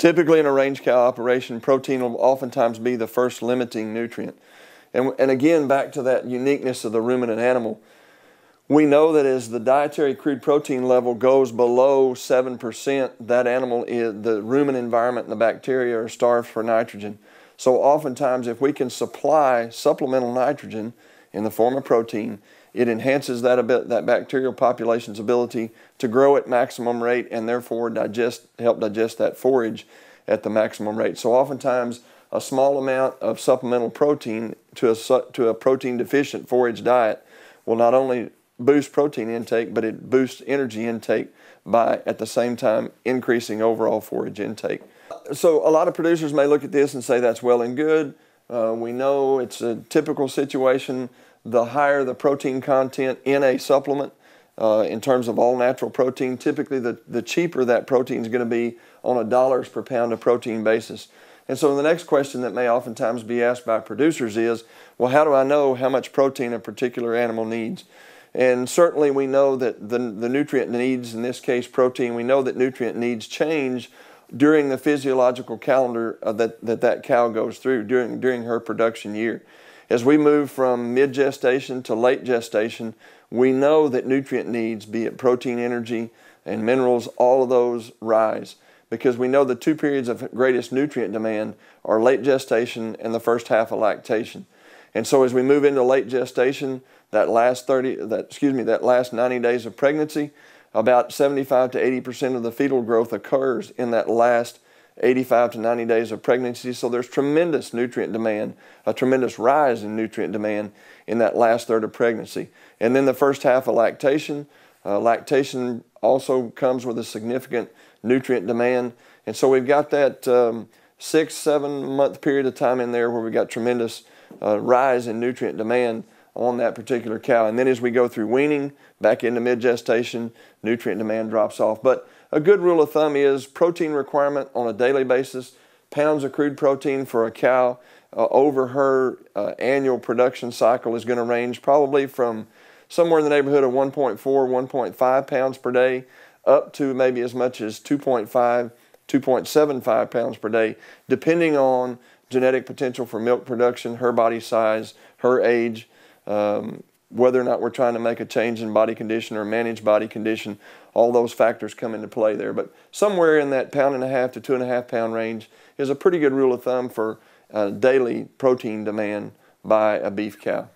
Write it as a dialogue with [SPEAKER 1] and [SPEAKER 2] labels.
[SPEAKER 1] Typically in a range cow operation, protein will oftentimes be the first limiting nutrient. And again, back to that uniqueness of the ruminant animal, we know that as the dietary crude protein level goes below 7%, that animal, the rumen environment and the bacteria are starved for nitrogen. So oftentimes if we can supply supplemental nitrogen in the form of protein, it enhances that bacterial population's ability to grow at maximum rate and therefore help digest that forage at the maximum rate. So oftentimes a small amount of supplemental protein to a protein deficient forage diet will not only boost protein intake, but it boosts energy intake by at the same time increasing overall forage intake. So a lot of producers may look at this and say that's well and good. We know it's a typical situation. The higher the protein content in a supplement, in terms of all natural protein, typically the cheaper that protein is going to be on a dollars per pound of protein basis. And so the next question that may oftentimes be asked by producers is, well, how do I know how much protein a particular animal needs? And certainly we know that the nutrient needs, in this case protein, we know that nutrient needs change during the physiological calendar that cow goes through during her production year. As we move from mid-gestation to late gestation, we know that nutrient needs, be it protein, energy, and minerals, all of those rise, because we know the two periods of greatest nutrient demand are late gestation and the first half of lactation. And so as we move into late gestation, that last 90 days of pregnancy, about 75 to 80% of the fetal growth occurs in that last 85 to 90 days of pregnancy. So there's tremendous nutrient demand, a tremendous rise in nutrient demand in that last third of pregnancy. And then the first half of lactation, lactation also comes with a significant nutrient demand. And so we've got that 6-7 month period of time in there where we've got tremendous rise in nutrient demand on that particular cow. And then as we go through weaning, back into mid-gestation, nutrient demand drops off. But a good rule of thumb is protein requirement on a daily basis, pounds of crude protein for a cow over her annual production cycle is going to range probably from somewhere in the neighborhood of 1.4, 1.5 pounds per day up to maybe as much as 2.5, 2.75 pounds per day, depending on genetic potential for milk production, her body size, her age, whether or not we're trying to make a change in body condition or manage body condition. All those factors come into play there. But somewhere in that 1.5 to 2.5 pound range is a pretty good rule of thumb for daily protein demand by a beef cow.